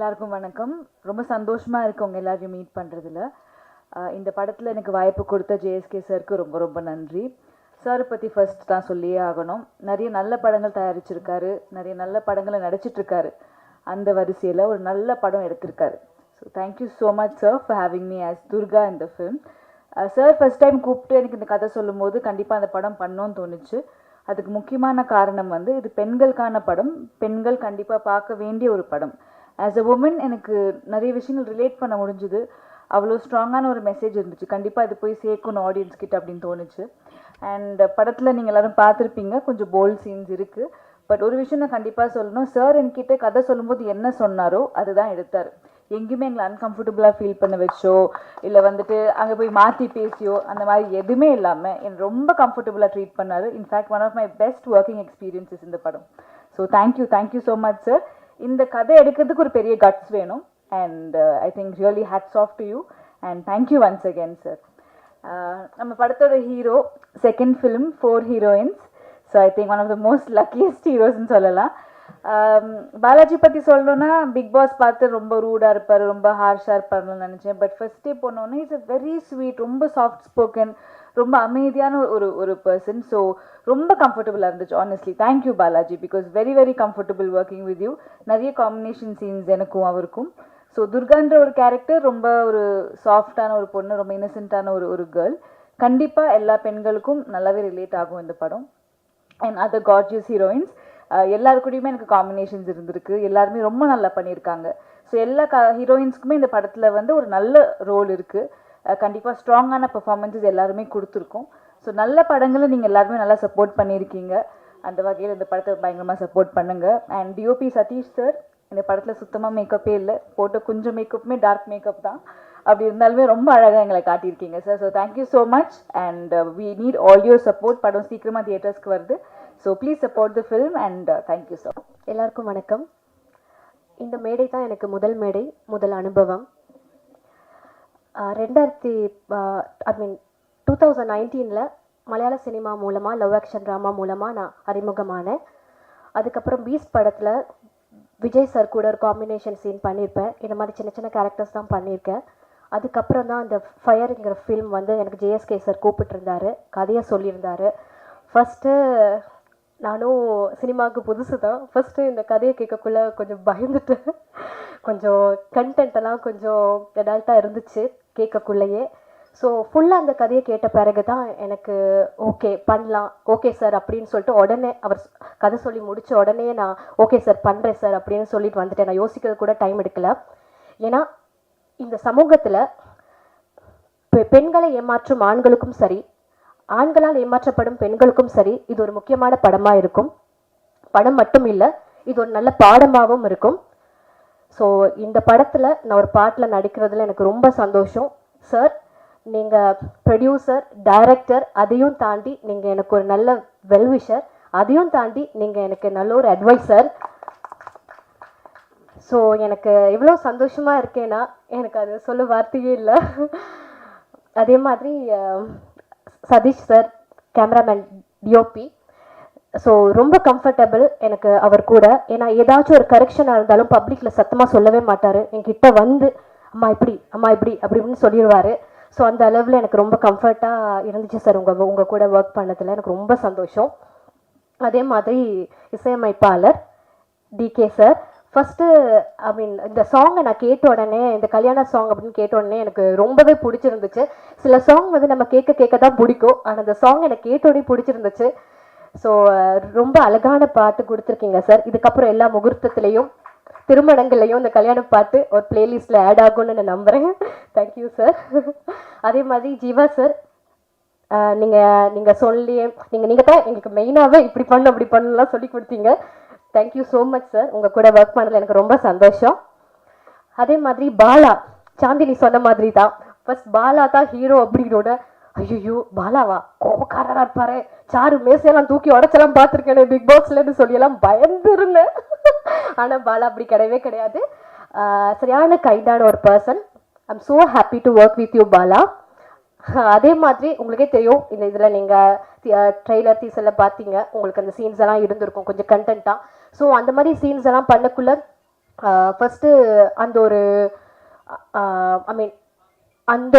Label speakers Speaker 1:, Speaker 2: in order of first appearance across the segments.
Speaker 1: எல்லாருக்கும் வணக்கம். ரொம்ப சந்தோஷமா இருக்கு உங்க எல்லாரையும் மீட் பண்றதுல. இந்த படத்துல எனக்கு வாய்ப்பு கொடுத்த ஜேஎஸ்கே சாருக்கு ரொம்ப ரொம்ப நன்றி. சார் பத்தி ஃபர்ஸ்ட் தான் சொல்லியே ஆகணும். நிறைய நல்ல படங்கள் தயாரிச்சிருக்காரு, நிறைய நல்ல படங்களை நடிச்சிட்டு இருக்காரு. அந்த வரிசையில் ஒரு நல்ல படம் எடுத்திருக்காரு. So thank you so much sir for having me as Durga இந்த ஃபிலிம். சார் ஃபர்ஸ்ட் டைம் கூப்பிட்டு எனக்கு இந்த கதை சொல்லும் போது கண்டிப்பாக அந்த படம் பண்ணோன்னு தோணுச்சு. அதுக்கு முக்கியமான காரணம் வந்து இது பெண்களுக்கான படம், பெண்கள் கண்டிப்பாக பார்க்க வேண்டிய ஒரு படம். ஆஸ் அ உமன் எனக்கு நிறைய விஷயங்கள் ரிலேட் பண்ண முடிஞ்சுது. அவ்வளோ ஸ்ட்ராங்கான ஒரு மெசேஜ் இருந்துச்சு. கண்டிப்பாக இது போய் சேர்க்கணும் ஆடியன்ஸ் கிட்ட அப்படின்னு தோணுச்சு. அண்ட் படத்தில் நீங்கள் எல்லோரும் பார்த்துருப்பீங்க, கொஞ்சம் போல்ட் சீன்ஸ் இருக்குது. பட் ஒரு விஷயம் நான் கண்டிப்பாக சொல்லணும், சார் என்கிட்ட கதை சொல்லும்போது என்ன சொன்னாரோ அதுதான் எடுத்தார். எங்கேயுமே எங்களை அன்கம்ஃபர்டபுளாக ஃபீல் பண்ண வச்சோ இல்லை வந்துட்டு அங்கே போய் மாற்றி பேசியோ அந்த மாதிரி எதுவுமே இல்லாமல் என்னை ரொம்ப கம்ஃபர்டபுளாக ட்ரீட் பண்ணார். In fact one of my best working experiences இந்த படம். So thank you so much sir. இந்த கதை எடுக்கிறதுக்கு ஒரு பெரிய கட்ஸ் வேணும். And I think really hats off to you and thank you once again sir. நம்ம படத்தோட hero, second film 4 heroines. So I think one of the most luckiest ஹீரோஸ்ன்னு சொல்லலாம். பாலாஜி பற்றி சொல்லணுன்னா பிக் பாஸ் பார்த்து ரொம்ப ரூடாக இருப்பார், ரொம்ப ஹார்ஷாக இருப்பார்னு நினச்சேன். பட் ஃபர்ஸ்ட் டே போனோன்னே இட்ஸ் அ வெரி ஸ்வீட், ரொம்ப சாஃப்ட் ஸ்போக்கன், ரொம்ப அமைதியான ஒரு பர்சன். ஸோ ரொம்ப கம்ஃபர்டபுளாக இருந்துச்சு honestly. Thank you Balaji, because very comfortable working with you. நிறைய காம்பினேஷன் சீன்ஸ் எனக்கும் அவருக்கும். ஸோ துர்கான்ற ஒரு கேரக்டர் ரொம்ப ஒரு சாஃப்டான ஒரு பொண்ணு, ரொம்ப இன்னசென்ட்டான ஒரு கேர்ள். கண்டிப்பாக எல்லா பெண்களுக்கும் நல்லாவே ரிலேட் ஆகும் இந்த படம். அண்ட் அதர் கார்ஜியஸ் ஹீரோயின்ஸ் எல்லாருக்கூடையுமே எனக்கு காம்பினேஷன்ஸ் இருந்திருக்கு. எல்லாருமே ரொம்ப நல்லா பண்ணியிருக்காங்க. ஸோ எல்லா ஹீரோயின்ஸ்க்குமே இந்த படத்தில் வந்து ஒரு நல்ல ரோல் இருக்குது. கண்டிப்பாக ஸ்ட்ராங்கான பெர்ஃபார்மன்ஸஸ் எல்லாருமே கொடுத்துருக்கோம். ஸோ நல்ல படங்களை நீங்கள் எல்லாருமே நல்லா சப்போர்ட் பண்ணியிருக்கீங்க. அந்த வகையில் இந்த படத்தை பயங்கரமாக சப்போர்ட் பண்ணுங்கள். அண்ட் டிஓபி சதீஷ் சார், இந்த படத்தில் சுத்தமாக மேக்கப்பே இல்லை, போட்ட கொஞ்சம் மேக்கப்புமே டார்க் மேக்கப் தான். அப்படி இருந்தாலுமே ரொம்ப அழகாக எங்களை காட்டியிருக்கீங்க sir. So thank you so much and we need all your support. படம் சீக்கிரமாக தியேட்டர்ஸ்க்கு வருது. So please support the film and thank you sir.
Speaker 2: எல்லாருக்கும் வணக்கம். இந்த மேடை தான் எனக்கு முதல் மேடை, முதல் அனுபவம். 2019 மலையாள சினிமா மூலமாக, லவ் ஆக்ஷன் ட்ராமா மூலமாக நான் அறிமுகமானேன். அதுக்கப்புறம் பீஸ்ட் படத்தில் விஜய் சார் கூட ஒரு காம்பினேஷன் சீன் பண்ணியிருப்பேன். இந்த மாதிரி சின்ன சின்ன கேரக்டர்ஸ் தான் பண்ணியிருக்கேன். அதுக்கப்புறம் தான் இந்த ஃபயருங்கிற ஃபில்ம் வந்து எனக்கு ஜேஎஸ்கே சார் கூப்பிட்டுருந்தாரு, கதையை சொல்லியிருந்தார். ஃபஸ்ட்டு நானும் சினிமாவுக்கு புதுசு தான். ஃபஸ்ட்டு இந்த கதையை கேட்கக்குள்ளே கொஞ்சம் பயந்துட்டு, கொஞ்சம் கண்டென்ட்டெல்லாம் கொஞ்சம் அடல்ட்டாக இருந்துச்சு கேட்கக்குள்ளேயே. ஸோ ஃபுல்லாக அந்த கதையை கேட்ட பிறகு தான் எனக்கு ஓகே பண்ணலாம், ஓகே சார் அப்படின்னு சொல்லிட்டு உடனே அவர் கதை சொல்லி முடித்த உடனே நான் ஓகே சார் பண்ணுறேன் சார் அப்படின்னு சொல்லிட்டு வந்துட்டேன். நான் யோசிக்கிறது கூட டைம் எடுக்கலை. ஏன்னா இந்த சமூகத்தில் பெண்களை ஏமாற்றும் ஆண்களுக்கும் சரி, ஆண்களால் ஏமாற்றப்படும் பெண்களுக்கும் சரி, இது ஒரு முக்கியமான படமாக இருக்கும். படம் மட்டும் இல்லை, இது ஒரு நல்ல பாடமாகவும் இருக்கும். ஸோ இந்த படத்தில் நான் ஒரு பாட்டில் நடிக்கிறதுல எனக்கு ரொம்ப சந்தோஷம். சார், நீங்கள் ப்ரொடியூசர், டைரக்டர், அதையும் தாண்டி நீங்கள் எனக்கு ஒரு நல்ல வெல்விஷர், அதையும் தாண்டி நீங்கள் எனக்கு நல்ல ஒரு அட்வைசர். ஸோ எனக்கு எவ்வளோ சந்தோஷமாக இருக்கேன்னா எனக்கு அது சொல்ல வார்த்தையே இல்லை. அதே மாதிரி Sathish sir, cameraman, DOP, so ரொம்ப கம்ஃபர்டபுள் எனக்கு அவர் கூட. ஏன்னா ஏதாச்சும் ஒரு கரெக்ஷனாக இருந்தாலும் பப்ளிக்கில் சத்தமாக சொல்லவே மாட்டார். என்கிட்ட வந்து அம்மா இப்படி அப்படின்னு சொல்லிடுவார். ஸோ அந்த அளவில் எனக்கு ரொம்ப கம்ஃபர்ட்டாக இருந்துச்சு சார் உங்கள் கூட ஒர்க் பண்ணதில். எனக்கு ரொம்ப சந்தோஷம். அதே மாதிரி இசையமைப்பாளர் டிகே சார், ஃபஸ்ட்டு இந்த சாங்கை நான் கேட்ட உடனே, இந்த கல்யாண சாங் அப்படின்னு கேட்ட உடனே எனக்கு ரொம்பவே பிடிச்சிருந்துச்சு. சில சாங் வந்து நம்ம கேட்க தான் பிடிக்கும், ஆனால் அந்த சாங் எனக்கு கேட்ட உடனே பிடிச்சிருந்துச்சு. ஸோ ரொம்ப அழகான பாட்டு கொடுத்துருக்கீங்க சார். இதுக்கப்புறம் எல்லா முகூர்த்தத்துலேயும், திருமணங்கள்லையும் இந்த கல்யாண பாட்டு ஒரு பிளேலிஸ்ட்டில் ஆட் ஆகும்னு நான் நம்புகிறேன். Thank you sir. அதே மாதிரி ஜீவா சார், நீங்கள் சொல்லி நீங்கள் தான் எங்களுக்கு மெயினாகவே இப்படி பண்ணணும் அப்படி பண்ணலாம் சொல்லி கொடுத்தீங்க. Thank you so much sir. உங்கள் கூட ஒர்க் பண்ணதில் எனக்கு ரொம்ப சந்தோஷம். அதே மாதிரி பாலா, சாந்தினி சொன்ன மாதிரி தான், ஃபர்ஸ்ட் பாலா தான் ஹீரோ அப்படிங்கிறோட, ஐயோ பாலாவா கோபக்காரராக இருப்பாரு, சாரு மேசையெல்லாம் தூக்கி உடச்செல்லாம் பார்த்துருக்கேன் பிக் பாஸ்லன்னு சொல்லியெல்லாம் பயந்துருந்தேன். ஆனால் பாலா அப்படி கிடையவே கிடையாது. சரியான கைண்டான ஒரு person. I'm so happy to work with you Bala. அதே மாதிரி உங்களுக்கே தெரியும், இந்த இதில் நீங்கள் ட்ரெய்லர் டீசரில் பார்த்தீங்க, உங்களுக்கு அந்த சீன்ஸ் எல்லாம் இருந்திருக்கும் கொஞ்சம் கண்டென்ட்டாக. ஸோ அந்த மாதிரி சீன்ஸ் எல்லாம் பண்ணக்குள்ள ஃபஸ்ட்டு அந்த ஒரு ஐ மீன் அந்த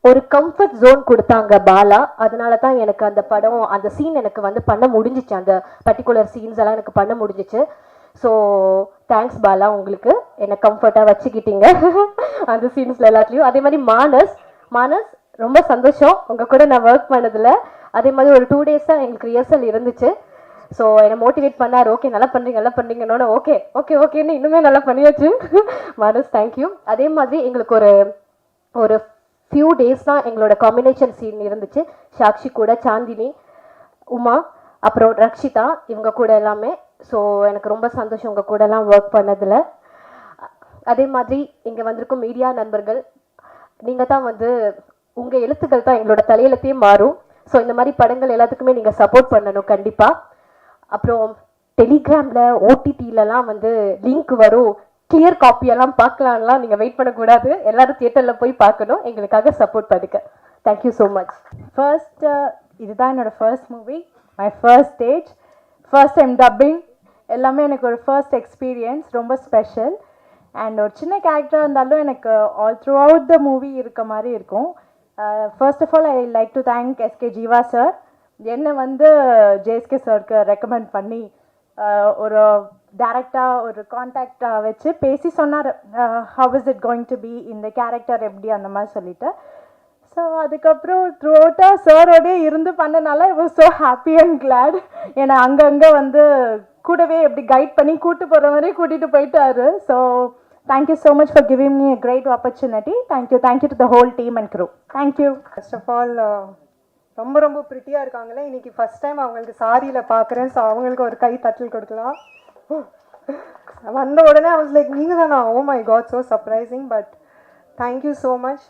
Speaker 2: ஒரு கம்ஃபர்ட் ஜோன் கொடுத்தாங்க பாலா. அதனால தான் எனக்கு அந்த படம் அந்த சீன் எனக்கு வந்து பண்ண முடிஞ்சிச்சு. அந்த பர்டிகுலர் சீன்ஸ் எல்லாம் எனக்கு பண்ண முடிஞ்சிச்சு. ஸோ தேங்க்ஸ் பாலா, உங்களுக்கு என்னை கம்ஃபர்ட்டாக வச்சுக்கிட்டீங்க அந்த சீன்ஸில் எல்லாத்துலேயும். அதே மாதிரி மானஸ் ரொம்ப சந்தோஷம் உங்கள் கூட நான் ஒர்க் பண்ணதில். அதே மாதிரி ஒரு 2 days தான் எங்களுக்கு ரிஹர்சல் இருந்துச்சு. ஸோ என்னை மோட்டிவேட் பண்ணார். ஓகே நல்லா பண்ணுறீங்கன்னு ஓகேன்னு இன்னுமே நல்லா பண்ணியாச்சு மானஸ், தேங்க்யூ. அதே மாதிரி எங்களுக்கு ஒரு ஃபியூ டேஸ் தான் எங்களோட காம்பினேஷன் சீன் இருந்துச்சு. சாக்ஷி கூட, சாந்தினி, உமா, அப்புறம் ரக்ஷிதா, இவங்க கூட எல்லாமே. ஸோ எனக்கு ரொம்ப சந்தோஷம் உங்கள் கூடலாம் ஒர்க் பண்ணதில். அதே மாதிரி இங்கே வந்திருக்கும் மீடியா நண்பர்கள், நீங்கள் தான் வந்து உங்கள் எழுத்துக்கள் தான் எங்களோட தலையெழுத்தையே மாறும். ஸோ இந்த மாதிரி படங்கள் எல்லாத்துக்குமே நீங்கள் சப்போர்ட் பண்ணணும் கண்டிப்பாக. அப்புறம் டெலிகிராமில் ஓடிடிலலாம் வந்து லிங்க் வரும், கிளியர் காப்பியெல்லாம் பார்க்கலாம்லாம் நீங்கள் வெயிட் பண்ணக்கூடாது. எல்லாரும் தியேட்டரில் போய் பார்க்கணும், எங்களுக்காக சப்போர்ட் பண்ணுங்க. Thank you so much.
Speaker 3: ஃபர்ஸ்ட் இதுதான் என்னோட first movie, my first stage, first time dubbing, எல்லாமே எனக்கு ஒரு ஃபர்ஸ்ட் எக்ஸ்பீரியன்ஸ், ரொம்ப ஸ்பெஷல். அண்ட் ஒரு சின்ன கேரக்டராக இருந்தாலும் எனக்கு all throughout the movie இருக்க மாதிரி இருக்கும். First of all I like to thank SK Jeeva sir. என்னை வந்து ஜேஎஸ்கே சாருக்கு ரெக்கமெண்ட் பண்ணி ஒரு டேரெக்டாக ஒரு கான்டாக்டாக வச்சு பேசி சொன்னார், how is it going to be, இந்த கேரக்டர் எப்படி அந்த மாதிரி சொல்லிட்டு. ஸோ அதுக்கப்புறம் த்ரூ அவுட்டாக சாரோடே இருந்து பண்ணனால I was so happy and glad. ஏன்னா அங்கங்கே வந்து கூடவே எப்படி கைட் பண்ணி கூட்டு போகிற மாதிரி கூட்டிகிட்டு போயிட்டாரு. So thank you so much for giving me a great opportunity. Thank you to the whole team and crew. Thank you.
Speaker 4: First of all ரொம்ப ப்ரிட்டியாக இருக்காங்களே, இன்னைக்கு ஃபஸ்ட் டைம் அவங்களுக்கு சாரியில் பார்க்குறேன். ஸோ அவங்களுக்கு ஒரு கை தட்டல் கொடுக்கலாம். வந்த உடனே I was like, நீங்கள் தானா? Oh my God, so surprising. But thank you so much.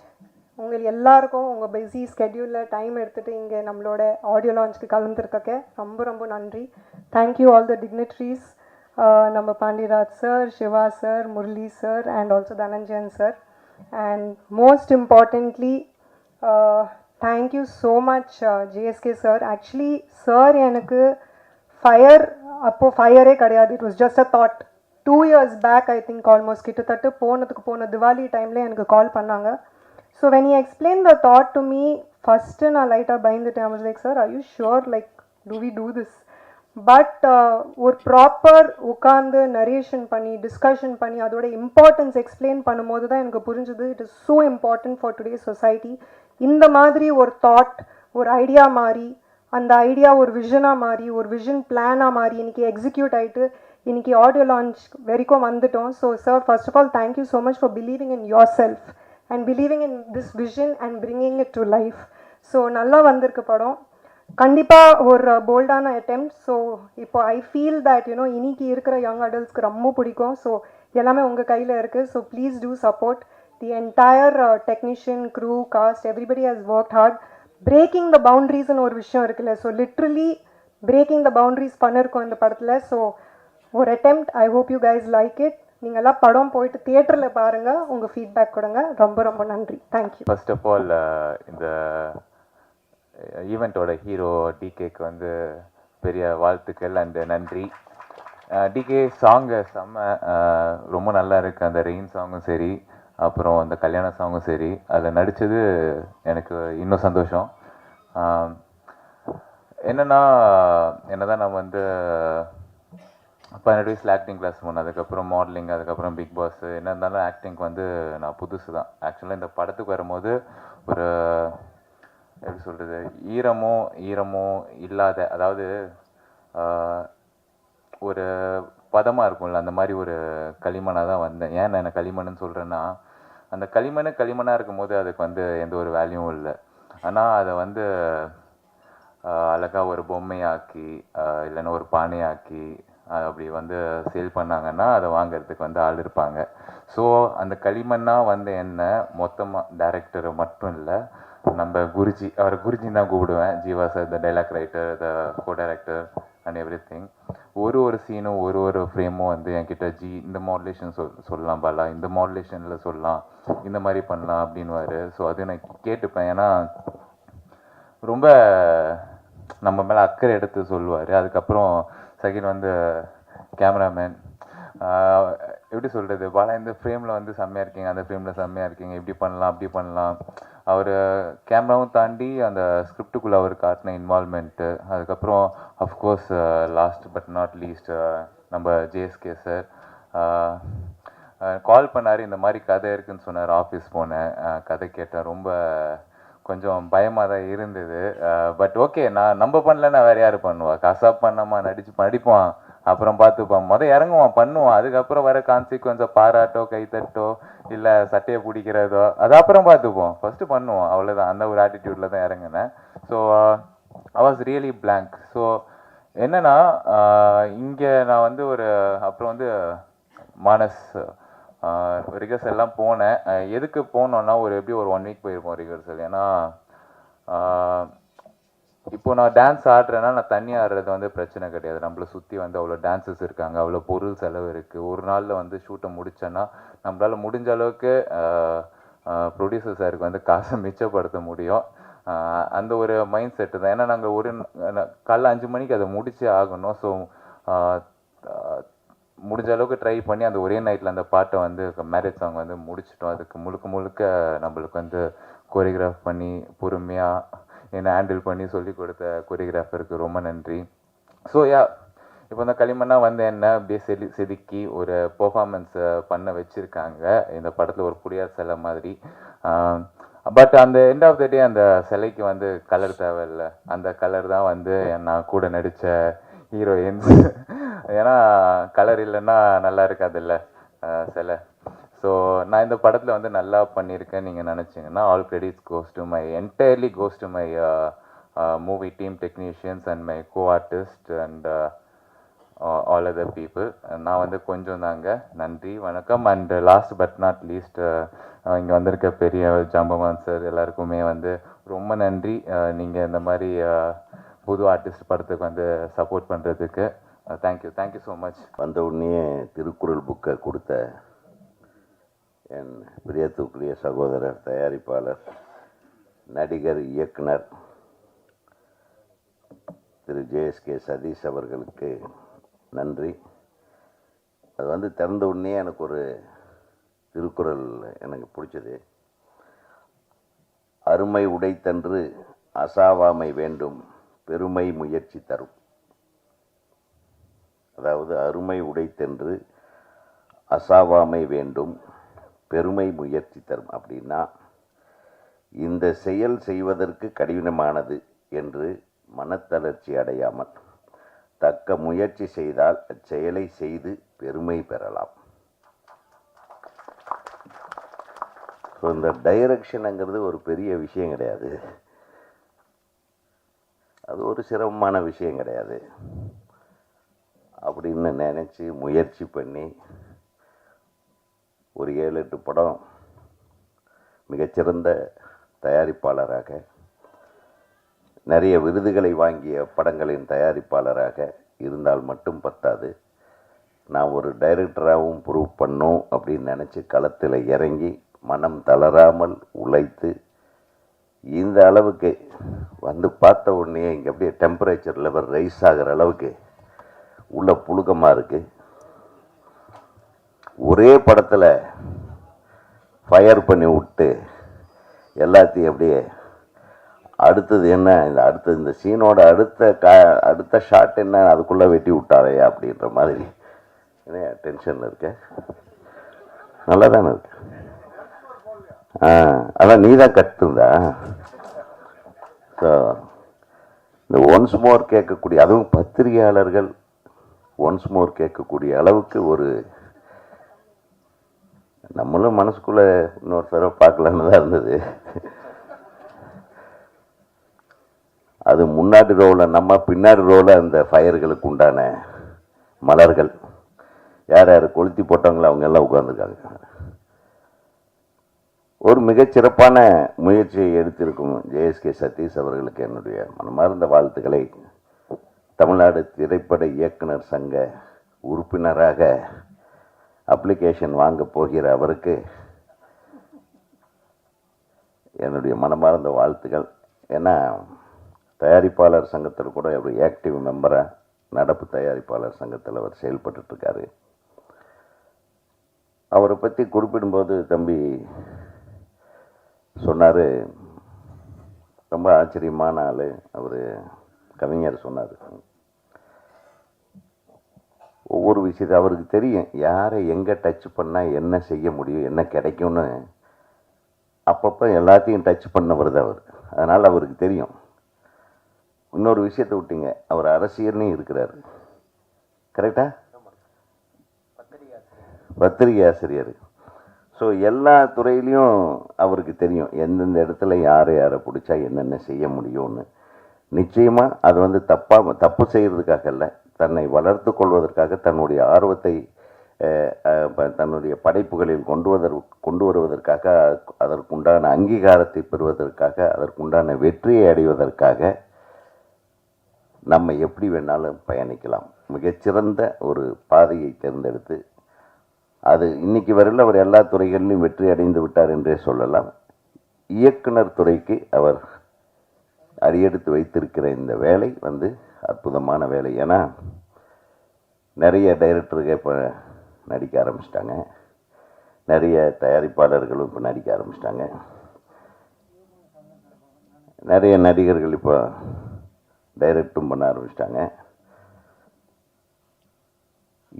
Speaker 4: உங்களுக்கு எல்லாருக்கும் உங்கள் பிஸி ஸ்கெட்யூலில் டைம் எடுத்துகிட்டு இங்கே நம்மளோட ஆடியோ லான்ச்சுக்கு கலந்துருக்க ரொம்ப நன்றி. தேங்க்யூ ஆல் த டிக்னிட்ரிஸ், நம்ம Pandiraj sir, Siva sir, Murali sir and also Dhananjayan sir. And most importantly thank you so much JSK sir. Actually sir எனக்கு அப்போது ஃபயரே கிடையாது. It was just a thought. 2 years back I think almost கிட்டத்தட்ட போன திவாலி டைமில் எனக்கு கால் பண்ணாங்க. So when you explain the thought to me, first நான் லைட்டாக பயந்துட்டேன். I was like, sir are you sure, like do we do this? But ஒரு proper உட்காந்து நரேஷன் பண்ணி டிஸ்கஷன் பண்ணி அதோட இம்பார்ட்டன்ஸ் எக்ஸ்பிளைன் பண்ணும்போது தான் எனக்கு புரிஞ்சுது, it is so important for today society. இந்த மாதிரி ஒரு தாட், ஒரு ஐடியா மாறி, அந்த ஐடியா ஒரு விஷனாக மாறி, ஒரு விஷன் பிளானாக மாறி இன்னைக்கு எக்ஸிக்யூட் ஆகிட்டு இன்னைக்கு ஆடியோ லான்ச் வரைக்கும் வந்துட்டோம். So sir, first of all thank you so much for believing in yourself and believing in this vision and bringing it to life. So நல்லா வந்திருக்கு படம், கண்டிப்பாக ஒரு போல்டான அட்டெம்ப்ட். ஸோ இப்போ ஐ ஃபீல் தட் யூனோ இன்னைக்கு இருக்கிற யங் அடல்ட்ஸ்க்கு ரொம்ப பிடிக்கும். ஸோ எல்லாமே உங்கள் கையில் இருக்குது. So please do support. The entire technician, crew, cast, everybody has worked hard. Breaking the பவுண்ட்ரிஸ்னு ஒரு விஷயம் இருக்குல்ல, so literally breaking the boundaries பண்ணியிருக்கோம் இந்த படத்தில். ஸோ ஒரு attempt. I hope you guys like it. நீங்கள்லாம் படம் போயிட்டு தியேட்டரில் பாருங்கள், உங்கள் ஃபீட்பேக் கொடுங்க. ரொம்ப நன்றி. தேங்க்யூ.
Speaker 5: ஃபர்ஸ்ட் ஆஃப் ஆல் இந்த ஈவெண்ட்டோட ஹீரோ டிகேக்கு வந்து பெரிய வாழ்த்துக்கள் அண்டு நன்றி. டிகே சாங்கு செம்ம, ரொம்ப நல்லா இருக்குது. அந்த ரெயின் சாங்கும் சரி, அப்புறம் அந்த கல்யாண சாங்கும் சரி, அதில் நடித்தது எனக்கு இன்னும் சந்தோஷம். என்னதான் நம்ம வந்து 12 வயசில் ஆக்டிங் கிளாஸ் போனேன், அதுக்கப்புறம் மாடலிங், அதுக்கப்புறம் பிக் பாஸ். என்ன இருந்தாலும் ஆக்டிங்க்கு வந்து நான் புதுசு தான். ஆக்சுவலாக இந்த படத்துக்கு வரும்போது ஒரு எப்படி சொல்கிறது, ஈரமோ இல்லாத, அதாவது ஒரு பதமாக இருக்கும்ல, அந்த மாதிரி ஒரு களிமண்ணாக தான் வந்தேன். ஏன் நான் என்ன களிமண்ணுன்னு சொல்கிறேன்னா, அந்த களிமண்ணாக இருக்கும்போது அதுக்கு வந்து எந்த ஒரு வேல்யூவும் இல்லை. ஆனால் அதை வந்து அழகாக ஒரு பொம்மையாக்கி இல்லைன்னா ஒரு பானையாக்கி அப்படி வந்து சேல் பண்ணாங்கன்னா அதை வாங்கிறதுக்கு வந்து ஆள் இருப்பாங்க. ஸோ அந்த களிமண்ணாக வந்து என்ன மொத்தமாக டைரக்டர் மட்டும் இல்லை, நம்ம குருஜி, அவரை குருஜின்னு தான் கூப்பிடுவேன், Jeeva sir, the dialogue writer, the co director and every thing. ஒரு சீனும் ஒரு ஃப்ரேமும் வந்து என்கிட்ட இந்த மாடுலேஷன் சொல்லலாம் பாலா, இந்த மாடுலேஷனில் சொல்லலாம், இந்த மாதிரி பண்ணலாம் அப்படின்வாரு. ஸோ அது நான் கேட்டுப்பேன், ஏன்னா ரொம்ப நம்ம மேலே அக்கறை எடுத்து சொல்லுவார். அதுக்கப்புறம் செகண்ட் வந்து கேமராமேன், எப்படி சொல்கிறது, பாலா இந்த ஃப்ரேமில் வந்து செம்மையாக இருக்கீங்க, அந்த ஃப்ரேமில் செம்மையாக இருக்கீங்க, இப்படி பண்ணலாம் அப்படி பண்ணலாம். அவர் கேமராவும் தாண்டி அந்த ஸ்கிரிப்டுக்குள்ளே அவர் காட்டின இன்வால்மெண்ட்டு, அதுக்கப்புறம் of course last but not least நம்ம ஜேஎஸ்கே சார் கால் பண்ணார், இந்த மாதிரி கதை இருக்குன்னு சொன்னார். ஆஃபீஸ் போனேன், கதை கேட்டேன். ரொம்ப கொஞ்சம் பயமாக தான் இருந்தது. பட் ஓகே, நம்ம பண்ணலன்னா வேறு யார் பண்ணுவா? கசாப் பண்ணாமா, நடிப்பான், அப்புறம் பார்த்துப்பான், இறங்குவான், பண்ணுவான். அதுக்கப்புறம் வர கான்சிக்வன்ஸை பாராட்டோ கைத்தட்டோ இல்லை சட்டையை பிடிக்கிறதோ அது அப்புறம் பார்த்துப்போம், ஃபஸ்ட்டு பண்ணுவோம், அவ்வளோதான். அந்த ஒரு ஆட்டிடியூடில் தான் இறங்கினேன். So I was really blank. So என்னென்னா இங்கே நான் வந்து அப்புறம் வந்து மானஸ் ரிகர்சல் எல்லாம் போனேன். எதுக்கு போனோன்னா எப்படி ஒரு 1 வீக் போயிருப்போம் ரிகர்சல். ஏன்னா இப்போ நான் டான்ஸ் ஆடுறேன்னா நான் தனியாக ஆடுறது வந்து பிரச்சனை கிடையாது. நம்மளை சுற்றி வந்து அவ்வளோ டான்ஸஸ் இருக்காங்க, அவ்வளோ பொருள் செலவு இருக்குது. ஒரு நாளில் வந்து ஷூட்டை முடித்தேன்னா நம்மளால் முடிஞ்ச அளவுக்கு ப்ரொடியூசர் சாருக்கு வந்து காசை மிச்சப்படுத்த முடியும். அந்த ஒரு மைண்ட் செட்டு தான். ஏன்னா நாங்கள் காலைல 5 மணிக்கு அதை முடிச்சே ஆகணும். ஸோ முடிஞ்ச அளவுக்கு ட்ரை பண்ணி அந்த ஒரே நைட்டில் அந்த பாட்டை வந்து மேரேஜ் சாங் வந்து முடிச்சிட்டோம். அதுக்கு முழுக்க நம்மளுக்கு வந்து கோரியோகிராஃப் பண்ணி பொறுமையாக என்னை ஹேண்டில் பண்ணி சொல்லி கொடுத்த கோரியோகிராஃபருக்கு ரொம்ப நன்றி. ஸோ இப்போ இந்த களிமண்ணா வந்து என்ன அப்படியே செதுக்கி ஒரு பெர்ஃபார்மன்ஸை பண்ண வச்சுருக்காங்க இந்த படத்தில், ஒரு புரியாத சிலை மாதிரி. பட் அந்த எண்ட் ஆஃப் த டே அந்த சிலைக்கு வந்து கலர் தேவையில்லை. அந்த கலர் தான் வந்து நான் கூட நடித்த ஹீரோயின்ஸ். ஏன்னா கலர் இல்லைன்னா நல்லா இருக்காதுல்ல சிலை. ஸோ நான் இந்த படத்தில் வந்து நல்லா பண்ணியிருக்கேன் நீங்கள் நினச்சிங்கன்னா all credits entirely goes to my movie team technicians and my co artist and all other people. நான் வந்து கொஞ்சம் தாங்க. நன்றி, வணக்கம். And last but not least இங்கே வந்திருக்க பெரிய ஜாம்பவான் சார் எல்லாருக்குமே வந்து ரொம்ப நன்றி. நீங்கள் இந்த மாதிரி புது ஆர்டிஸ்ட் படத்துக்கு வந்து சப்போர்ட் பண்ணுறதுக்கு தேங்க்யூ ஸோ மச்.
Speaker 6: வந்த உடனே திருக்குறள் புக்கை கொடுத்த என் பிரியத்துக்குரிய சகோதரர், தயாரிப்பாளர், நடிகர், இயக்குனர் திரு ஜேஎஸ்கே சதீஷ் அவர்களுக்கு நன்றி. அது வந்து திறந்த உடனே எனக்கு ஒரு திருக்குறள் எனக்கு பிடிச்சது. அருமை உடைத்தன்று அசாவாமை வேண்டும், பெருமை முயற்சி தரும். அதாவது அருமை உடைத்தென்று அசாவாமை வேண்டும், பெருமை முயற்சி தரும். அப்படின்னா இந்த செயல் செய்வதற்கு கடினமானது என்று மனத்தளர்ச்சி அடையாமல் தக்க முயற்சி செய்தால் அச்செயலை செய்து பெருமை பெறலாம். ஸோ இந்த டைரக்ஷனுங்கிறது ஒரு பெரிய விஷயம் கிடையாது, அது ஒரு சிரமமான விஷயம் கிடையாது அப்படின்னு நினச்சி முயற்சி பண்ணி ஒரு 7-8 படம் மிகச்சிறந்த தயாரிப்பாளராக, நிறைய விருதுகளை வாங்கிய படங்களின் தயாரிப்பாளராக இருந்தால் மட்டும் பத்தாது, நான் ஒரு டைரக்டராகவும் ப்ரூவ் பண்ணோம் அப்படின்னு நினச்சி களத்தில் இறங்கி மனம் தளராமல் உழைத்து இந்த அளவுக்கு வந்து பார்த்த உடனே இங்கே அப்படியே டெம்பரேச்சர் லெவல் ரைஸ் ஆகிற அளவுக்கு உள்ள புழுக்கமாக இருக்குது. ஒரே படத்தில் ஃபயர் பண்ணி விட்டு எல்லாத்தையும் அப்படியே அடுத்தது என்ன, இந்த சீனோட அடுத்த ஷாட் என்ன, அதுக்குள்ளே வெட்டி விட்டாரையா அப்படின்ற மாதிரி என்ன டென்ஷனில் இருக்க. நல்லா தானே இருக்கு. அதான் நீ தான் கற்றுந்தா. ஸோ இந்த ஒன்ஸ் மோர் கேட்கக்கூடிய, அதுவும் பத்திரிகையாளர்கள் ஒன்ஸ் மோர் கேட்கக்கூடிய அளவுக்கு ஒரு, நம்மளும் மனசுக்குள்ளே இன்னொரு தடவை பார்க்கலான்னு தான் இருந்தது. அது முன்னாடி ரோவில் நம்ம, பின்னாடி ரோவில் அந்த ஃபயர்களுக்கு உண்டான மலர்கள் யார் யார் கொளுத்தி போட்டாங்களோ அவங்க எல்லாம் உட்கார்ந்துருக்காங்க. ஒரு மிகச்சிறப்பான முயற்சியை எடுத்திருக்கும் ஜேஎஸ்கே சதீஷ் அவர்களுக்கு என்னுடைய மனமார்ந்த வாழ்த்துக்களை. தமிழ்நாடு திரைப்பட இயக்குனர் சங்க உறுப்பினராக அப்ளிகேஷன் வாங்க போகிற அவருக்கு என்னுடைய மனமார்ந்த வாழ்த்துக்கள். ஏன்னா தயாரிப்பாளர் சங்கத்தில் கூட ஒரு ஆக்டிவ் மெம்பராக, நடப்பு தயாரிப்பாளர் சங்கத்தில் அவர் செயல்பட்டுருக்காரு. அவரை பற்றி குறிப்பிடும்போது தம்பி சொன்னார், ரொம்ப ஆச்சரியமான ஆள் அவர். கவிஞர் சொன்னார், ஒவ்வொரு விஷயத்தை அவருக்கு தெரியும், யாரை எங்கே டச் பண்ணால் என்ன செய்ய முடியும், என்ன கிடைக்கும்னு அப்பப்போ எல்லாத்தையும் டச் பண்ணவர் தான் அவர். அதனால் அவருக்கு தெரியும். இன்னொரு விஷயத்தை விட்டீங்க, அவர் அரசியல்லையும் இருக்கிறார். கரெக்டா? பத்திரிகை ஆசிரியர். ஸோ எல்லா துறையிலையும் அவருக்கு தெரியும் எந்தெந்த இடத்துல யாரை பிடிச்சா என்னென்ன செய்ய முடியும்னு. நிச்சயமாக அது வந்து தப்பு செய்கிறதுக்காக இல்லை, தன்னை வளர்த்து கொள்வதற்காக, தன்னுடைய ஆர்வத்தை தன்னுடைய படைப்புகளில் கொண்டு வருவதற்காக, அதற்குண்டான அங்கீகாரத்தை பெறுவதற்காக, அதற்குண்டான வெற்றியை அடைவதற்காக நம்ம எப்படி வேணாலும் பயணிக்கலாம். மிகச்சிறந்த ஒரு பாதையை தேர்ந்தெடுத்து அது இன்னைக்கு வரையில் அவர் எல்லா துறைகளிலும் வெற்றி அடைந்து விட்டார் என்றே சொல்லலாம். இயக்குனர் துறைக்கு அவர் அடியெடுத்து வைத்திருக்கிற இந்த வேலை வந்து அற்புதமான வேலை. ஏன்னா நிறைய டைரக்டர்கள் இப்போ நடிக்க ஆரம்பிச்சிட்டாங்க, நிறைய தயாரிப்பாளர்களும் இப்போ நடிக்க ஆரம்பிச்சிட்டாங்க, நிறைய நடிகர்கள் இப்போ டைரக்டும் பண்ண ஆரம்பிச்சிட்டாங்க.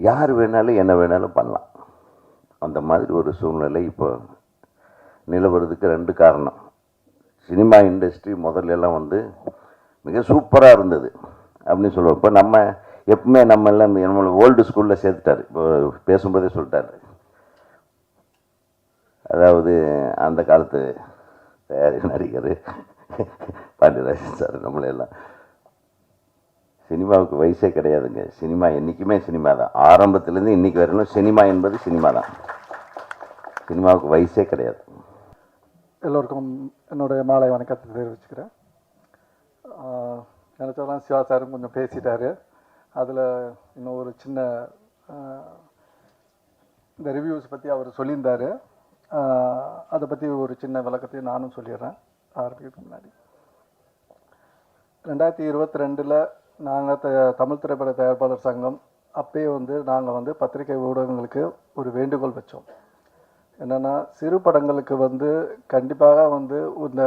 Speaker 6: யார் வேணாலும் என்ன வேணாலும் பண்ணலாம். அந்த மாதிரி ஒரு சூழ்நிலை இப்போ நிலவரதுக்கு 2 காரணம். சினிமா இண்டஸ்ட்ரி முதல்லலாம் வந்து மிக சூப்பராக இருந்தது அப்படின்னு சொல்லுவோம். இப்போ நம்ம எப்பவுமே நம்ம எல்லாம் நம்மளை ஓல்டு ஸ்கூலில் சேர்த்துட்டார். இப்போ பேசும்போதே சொல்லிட்டார், அதாவது அந்த காலத்து தயாரி நடிகர் பாண்டியராஜன் சார் நம்மளெல்லாம். சினிமாவுக்கு வயசே கிடையாதுங்க. சினிமா என்றைக்குமே சினிமா தான். ஆரம்பத்துலேருந்து இன்றைக்கி வரையிலும் சினிமா என்பது சினிமா தான். சினிமாவுக்கு வயசே கிடையாது.
Speaker 7: எல்லோருக்கும் என்னுடைய மாலை வணக்கத்தை தெரிவிச்சுக்கிறேன். நினச்சதெல்லாம் சிவா சாரும் கொஞ்சம் பேசிட்டார். அதில் இன்னும் ஒரு சின்ன இந்த ரிவ்யூஸ் பற்றி அவர் சொல்லியிருந்தார். அதை பற்றி ஒரு சின்ன விளக்கத்தையும் நானும் சொல்லிடுறேன் ஆரம்பிக்கிறதுக்கு முன்னாடி. 2022 நாங்கள் தமிழ் திரைப்பட தயாரிப்பாளர் சங்கம் அப்பயே வந்து நாங்கள் வந்து பத்திரிகை ஊடகங்களுக்கு ஒரு வேண்டுகோள் வச்சோம். என்னென்னா, சிறு படங்களுக்கு வந்து கண்டிப்பாக வந்து இந்த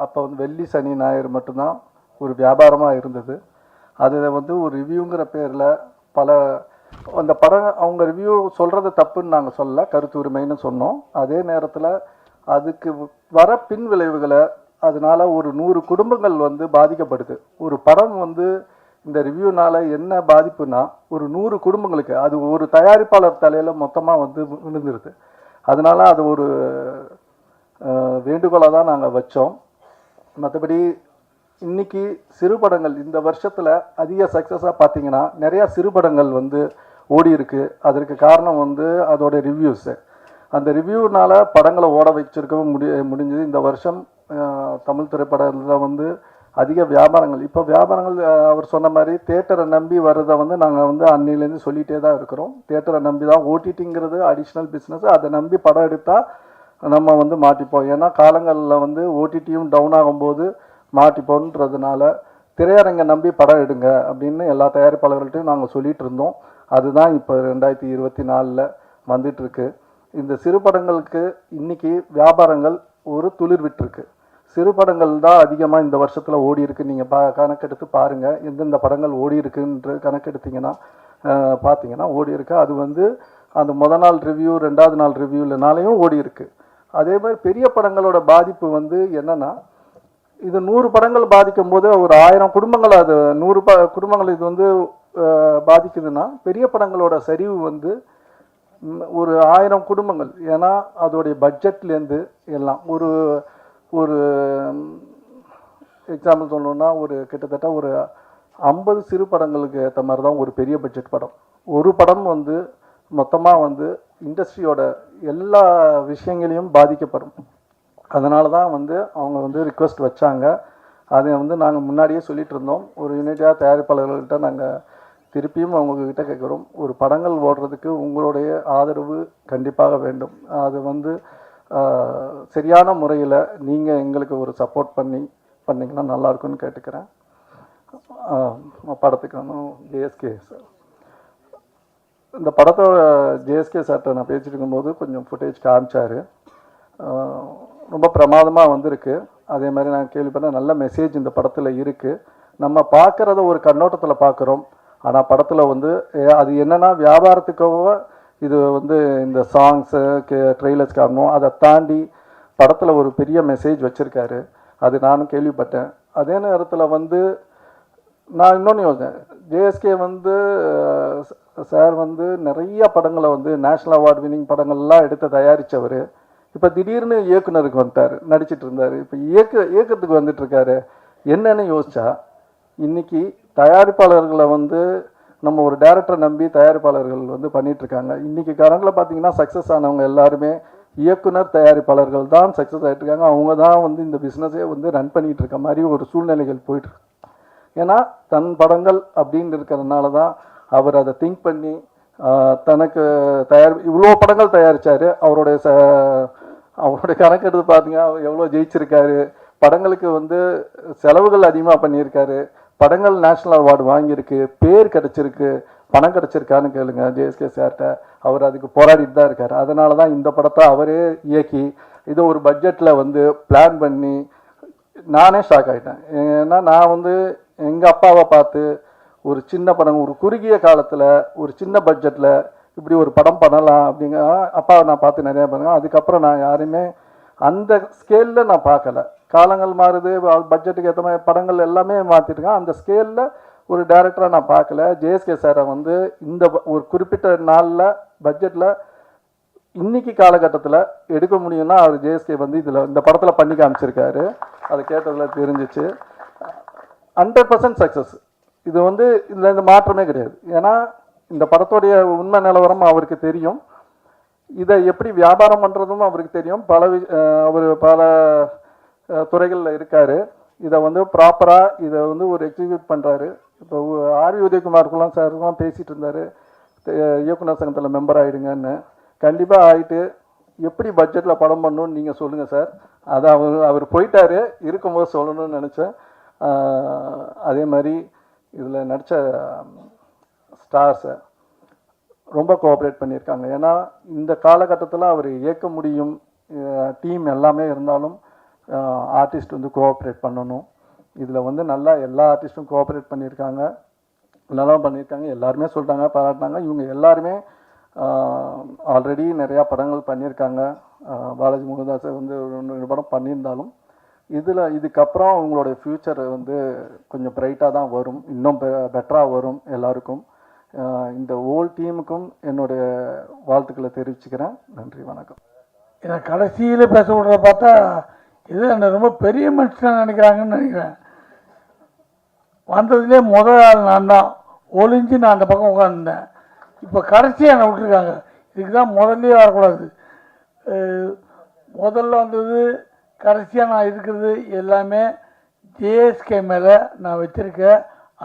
Speaker 7: அப்போ வந்து வெள்ளி சனி ஞாயிறு மட்டும்தான் ஒரு வியாபாரமாக இருந்தது. அதில் வந்து ஒரு ரிவ்யூங்கிற பேரில் பல அந்த படம் அவங்க ரிவ்யூ சொல்கிறது தப்புன்னு நாங்கள் சொல்லலை, கருத்து உரிமைன்னு சொன்னோம். அதே நேரத்தில் அதுக்கு வர பின் விளைவுகளை, அதனால் ஒரு 100 குடும்பங்கள் வந்து பாதிக்கப்படுது. ஒரு படம் வந்து இந்த ரிவ்யூனால் என்ன பாதிப்புனா ஒரு 100 குடும்பங்களுக்கு, அது ஒரு தயாரிப்பாளர் தலையில் மொத்தமாக வந்து விழுந்துருது. அதனால் அது ஒரு வேண்டுகோளாக தான் நாங்கள் வச்சோம். மற்றபடி இன்றைக்கி சிறு படங்கள் இந்த வருஷத்தில் அதிக சக்ஸஸாக பார்த்தீங்கன்னா நிறையா சிறு படங்கள் வந்து ஓடி இருக்கு. அதற்கு காரணம் வந்து அதோட ரிவ்யூஸு. அந்த ரிவ்யூனால் படங்களை ஓட வச்சிருக்கவும் முடிஞ்சது. இந்த வருஷம் தமிழ் திரைப்படத்தில் வந்து அதிக வியாபாரங்கள், இப்போ வியாபாரங்கள் அவர் சொன்ன மாதிரி தியேட்டரை நம்பி வர்றதை வந்து நாங்கள் வந்து அன்னிலேருந்து சொல்லிகிட்டே தான் இருக்கிறோம். தியேட்டரை நம்பி தான், ஓடிடிங்கிறது அடிஷ்னல் பிஸ்னஸ், அதை நம்பி படம் எடுத்தால் நம்ம வந்து மாட்டிப்போம். ஏன்னா காலங்களில் வந்து ஓடிடியும் டவுன் ஆகும்போது மாட்டிப்போன்றதுனால திரையரங்கை நம்பி படம் எடுங்க அப்படின்னு எல்லா தயாரிப்பாளர்கள்ட்டையும் நாங்கள் சொல்லிகிட்டு இருந்தோம். அதுதான் இப்போ 2024 வந்துட்டுருக்கு. இந்த சிறு படங்களுக்கு இன்றைக்கி வியாபாரங்கள் ஒரு துளிர் விட்டுருக்கு. சிறு படங்கள் தான் அதிகமாக இந்த வருஷத்தில் ஓடி இருக்கு. நீங்கள் கணக்கெடுத்து பாருங்கள், எந்தெந்த படங்கள் ஓடி இருக்குன்ற கணக்கெடுத்திங்கன்னா பார்த்தீங்கன்னா ஓடி இருக்கு. அது வந்து அந்த முதல் நாள் ரிவ்யூ, 2வது நாள் ரிவ்யூலனாலையும் ஓடி இருக்கு. அதே மாதிரி பெரிய படங்களோட பாதிப்பு வந்து என்னென்னா, இது 100 படங்கள் பாதிக்கும் போது ஒரு 1000 குடும்பங்கள், அது 100 குடும்பங்கள் இது வந்து பாதிக்குதுன்னா, பெரிய படங்களோட சரிவு வந்து ஒரு 1000 குடும்பங்கள். ஏன்னா அதோடைய பட்ஜெட்லேருந்து எல்லாம் ஒரு ஒரு எக்ஸாம்பிள் சொல்லணுன்னா, ஒரு கிட்டத்தட்ட ஒரு 50 சிறு படங்களுக்கு ஏற்ற மாதிரி தான் ஒரு பெரிய பட்ஜெட் படம். ஒரு படம் வந்து மொத்தமாக வந்து இண்டஸ்ட்ரியோட எல்லா விஷயங்களையும் பாதிக்கப்படும். அதனால தான் வந்து அவங்க வந்து ரிக்வெஸ்ட் வச்சாங்க. அதை வந்து நாங்கள் முன்னாடியே சொல்லிகிட்டு இருந்தோம். ஒரு யூனிட்டாக தயாரிப்பாளர்கள்கிட்ட நாங்கள் திருப்பியும் அவங்கக்கிட்ட கேட்குறோம், ஒரு படங்கள் ஓடுறதுக்கு உங்களுடைய ஆதரவு கண்டிப்பாக வேண்டும். அது வந்து சரியான முறையில் நீங்கள் எங்களுக்கு ஒரு சப்போர்ட் பண்ணிங்கன்னா நல்லாயிருக்குன்னு கேட்டுக்கிறேன். படத்துக்கு வந்து ஜேஎஸ்கே சார் இந்த படத்தோட ஜேஎஸ்கே சார்கிட்ட நான் பேசிட்டு இருக்கும்போது கொஞ்சம் ஃபுட்டேஜ் காமிச்சார். ரொம்ப பிரமாதமாக வந்திருக்கு. அதே மாதிரி நான் கேள்விப்பட்டேன் நல்ல மெசேஜ் இந்த படத்தில் இருக்குது. நம்ம பார்க்குறத ஒரு கண்ணோட்டத்தில் பார்க்குறோம். ஆனால் படத்தில் வந்து அது என்னென்னா வியாபாரத்துக்காக இது வந்து இந்த சாங்ஸு ட்ரெய்லர்ஸ் காரணம் அதை தாண்டி படத்தில் ஒரு பெரிய மெசேஜ் வச்சுருக்காரு. அது நானும் கேள்விப்பட்டேன். அதே நேரத்தில் வந்து நான் இன்னொன்று யோசித்தேன். ஜேஎஸ்கே வந்து சார் வந்து நிறைய படங்களை வந்து நேஷ்னல் அவார்டு வின்னிங் படங்கள்லாம் எடுத்து தயாரித்தவர். இப்போ திடீர்னு இயக்குனருக்கு வந்துட்டார், நடிச்சிட்டு இருந்தார். இப்போ இயக்கத்துக்கு வந்துட்டுருக்காரு. என்னன்னு யோசிச்சா இன்றைக்கி தயாரிப்பாளர்களை வந்து நம்ம ஒரு டேரக்டரை நம்பி தயாரிப்பாளர்கள் வந்து பண்ணிகிட்ருக்காங்க. இன்றைக்கி கரண்டில் பார்த்தீங்கன்னா சக்ஸஸ் ஆனவங்க எல்லாருமே இயக்குனர் தயாரிப்பாளர்கள் தான் சக்ஸஸ் ஆகிட்டுருக்காங்க. அவங்க தான் வந்து இந்த பிஸ்னஸே வந்து ரன் பண்ணிகிட்டு இருக்க மாதிரி ஒரு சூழ்நிலைகள் போயிட்டுருக்கு. ஏன்னா தன் படங்கள் அப்படின்னு இருக்கிறதுனால தான் அவர் அதை திங்க் பண்ணி தனக்கு இவ்வளோ படங்கள் தயாரித்தார். அவருடைய கணக்கு எடுத்து பார்த்தீங்க எவ்வளோ ஜெயிச்சிருக்காரு. படங்களுக்கு வந்து செலவுகள் அதிகமாக பண்ணியிருக்காரு. படங்கள் நேஷ்னல் அவார்டு வாங்கியிருக்கு, பேர் கிடச்சிருக்கு. பணம் கிடச்சிருக்கான்னு கேளுங்க ஜேஎஸ்கே சார்கிட்ட. அவர் அதுக்கு போராடிட்டு தான் இருக்கார். அதனால தான் இந்த படத்தை அவரே இயக்கி இதை ஒரு பட்ஜெட்டில் வந்து பிளான் பண்ணி நானே ஷாக் ஆகிட்டேன். ஏன்னா நான் வந்து எங்கள் அப்பாவை பார்த்து ஒரு சின்ன படம் ஒரு குறுகிய காலத்தில் ஒரு சின்ன பட்ஜெட்டில் இப்படி ஒரு படம் பண்ணலாம் அப்படிங்க அப்பாவை நான் பார்த்து நிறையா பண்ணுவேன். அதுக்கப்புறம் நான் யாரையுமே அந்த ஸ்கேலில் நான் பார்க்கல. காலங்கள் மாறுது, பட்ஜெட்டுக்கு ஏற்ற மாதிரி படங்கள் எல்லாமே மாற்றிட்டுருக்கேன். அந்த ஸ்கேலில் ஒரு டைரக்டராக நான் பார்க்கல. ஜேஎஸ்கே சாரை வந்து இந்த ஒரு குறிப்பிட்ட நாளில் பட்ஜெட்டில் இன்றைக்கி காலகட்டத்தில் எடுக்க முடியும்னா அவர் ஜேஎஸ்கே வந்து இந்த படத்தில் பண்ணி காமிச்சிருக்காரு. அதை கேட்டதில் தெரிஞ்சிச்சு. 100% சக்ஸஸ். இது வந்து இதில் இந்த மாற்றமே கிடையாது. ஏன்னா இந்த படத்தோடைய உண்மை நிலவரம் அவருக்கு தெரியும். இதை எப்படி வியாபாரம் பண்ணுறதும் அவருக்கு தெரியும். அவர் பல துறைகளில் இருக்கார். இதை வந்து ப்ராப்பராக இதை வந்து ஒரு எக்ஸிக்யூட் பண்ணுறாரு. இப்போ ஆர்வி உதயகுமாருக்குலாம் சாருக்குலாம் பேசிகிட்டு இருந்தார், இயக்குனர் சங்கத்தில் மெம்பர் ஆகிடுங்கன்னு. கண்டிப்பாக ஆகிட்டு எப்படி பட்ஜெட்டில் படம் பண்ணணும்னு நீங்கள் சொல்லுங்கள் சார். அதை அவர் போயிட்டார், இருக்கும்போது சொல்லணும்னு நினச்சேன். அதே மாதிரி இதில் நடித்த ஸ்டார்ஸை ரொம்ப கோஆப்ரேட் பண்ணியிருக்காங்க. ஏன்னா இந்த காலகட்டத்தில் அவர் இயக்க முடியும், டீம் எல்லாமே இருந்தாலும் ஆர்டிஸ்ட் வந்து கோஆப்ரேட் பண்ணணும். இதில் வந்து நல்லா எல்லா ஆர்டிஸ்ட்டும் கோஆப்ரேட் பண்ணியிருக்காங்க, நல்லா பண்ணியிருக்காங்க. எல்லாருமே சொல்லிட்டாங்க, பாராட்டினாங்க. இவங்க எல்லாருமே ஆல்ரெடி நிறையா படங்கள் பண்ணியிருக்காங்க. பாலாஜி முருகதாஸ் வந்து 2 படம் பண்ணியிருந்தாலும் இதுக்கப்புறம் அவங்களுடைய ஃப்யூச்சர் வந்து கொஞ்சம் பிரைட்டாக தான் வரும், இன்னும் பெட்டராக வரும் எல்லாருக்கும். இந்த ஹோல் டீமுக்கும் என்னுடைய வாழ்த்துக்களை தெரிவிச்சுக்கிறேன். நன்றி, வணக்கம்.
Speaker 8: என்னை கடைசியில் பேச விடுறத பார்த்தா இது என்னை ரொம்ப பெரிய மனுஷனாக நினைக்கிறாங்கன்னு நினைக்கிறேன். வந்ததுலேயே முதல் ஆள் நான் தான், ஒளிஞ்சு நான் அந்த பக்கம் உட்காந்துருந்தேன். இப்போ கடைசியாக என்னை விட்டுருக்காங்க. இதுக்கு தான் முதல்லையே வரக்கூடாது. முதல்ல வந்தது கடைசியாக நான் இருக்கிறது எல்லாமே ஜேஎஸ்கே மேலே நான் வச்சுருக்க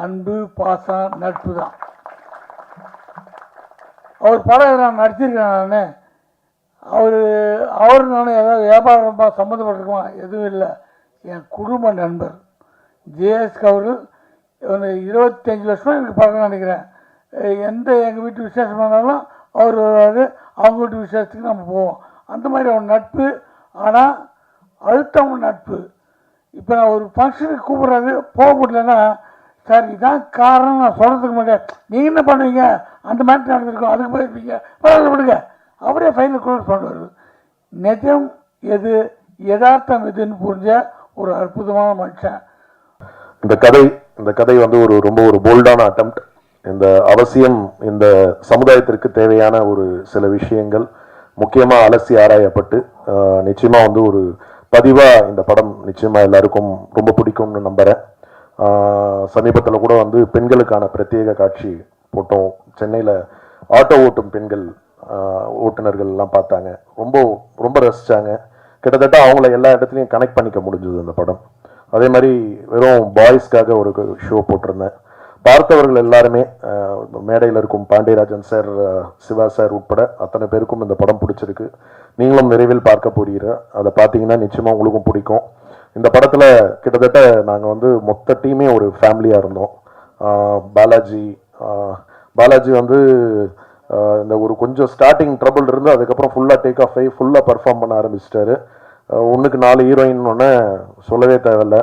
Speaker 8: அன்பு, பாசம், நட்பு தான். அவர் படம் நான் நடிச்சிருக்கேன். நான் அவர் நானும் ஏதாவது வியாபாரமாக சம்மந்தப்பட்டிருக்குமா? எதுவும் இல்லை. என் குடும்ப நண்பர் ஜேஎஸ்கே அவர் 25 வருஷமாக எனக்கு பார்க்க நினைக்கிறேன். எங்கள் வீட்டு விசேஷம் பண்ணாலும் அவர் வருவார், அவங்க வீட்டு விசேஷத்துக்கு நம்ம போவோம். அந்த மாதிரி அவன் நட்பு. ஆனால் அழுத்தவங்க நட்பு. இப்போ நான் ஒரு ஃபங்க்ஷனுக்கு கூப்பிட்றாரு, போக முடியலன்னா சார் இதான் காரணம் நான் சொல்கிறதுக்கு மாட்டேன், நீங்கள் என்ன பண்ணுவீங்க, அந்த மாதிரி நடந்திருக்கோம், அதுக்கு போயிருப்பீங்க, பரவாயில்ல விடுங்க, அவரே ஃபைனல் க்ளோஸ் பண்ணுவார். நிஜம் எது, யதார்த்தம் எதுன்னு புரிஞ்ச ஒரு அற்புதமான மனுஷன்.
Speaker 9: இந்த கதை வந்து ரொம்ப போல்டான அட்டெம்ப்ட். இந்த அவசியம் இந்த சமுதாயத்திற்கு தேவையான ஒரு சில விஷயங்கள் முக்கியமாக அலசி ஆராயப்பட்டு நிச்சயமாக வந்து ஒரு பதிவாக இந்த படம் நிச்சயமாக எல்லாருக்கும் ரொம்ப பிடிக்கும்னு நம்புகிறேன். சமீபத்தில் கூட வந்து பெண்களுக்கான பிரத்யேக காட்சி போட்டோம். சென்னையில் ஆட்டோ ஓட்டும் பெண்கள் ஓட்டுநர்கள்லாம் பார்த்தாங்க, ரொம்ப ரசித்தாங்க. கிட்டத்தட்ட அவங்கள எல்லா இடத்துலையும் கனெக்ட் பண்ணிக்க முடிஞ்சது இந்த படம். அதே மாதிரி வெறும் பாய்ஸ்க்காக ஒரு ஷோ போட்டிருந்தேன். பார்த்தவர்கள் எல்லாருமே மேடையில் இருக்கும் பாண்டியராஜன் சார், சிவா சார் உட்பட அத்தனை பேருக்கும் இந்த படம் பிடிச்சிருக்கு. நீங்களும் விரைவில் பார்க்க போறீங்க. அதை பார்த்தீங்கன்னா நிச்சயமாக உங்களுக்கும் பிடிக்கும். இந்த படத்தில் கிட்டத்தட்ட நாங்கள் வந்து மொத்த டீமே ஒரு ஃபேமிலியாக இருந்தோம். பாலாஜி வந்து இந்த ஒரு கொஞ்சம் ஸ்டார்டிங் ட்ரபிள் இருந்து அதுக்கப்புறம் ஃபுல்லாக டேக் ஆஃப் ஆகி ஃபுல்லாக பர்ஃபார்ம் பண்ண ஆரம்பிச்சிட்டாரு. ஒன்றுக்கு 4 ஹீரோயின் ஒன்று சொல்லவே தேவையில்ல,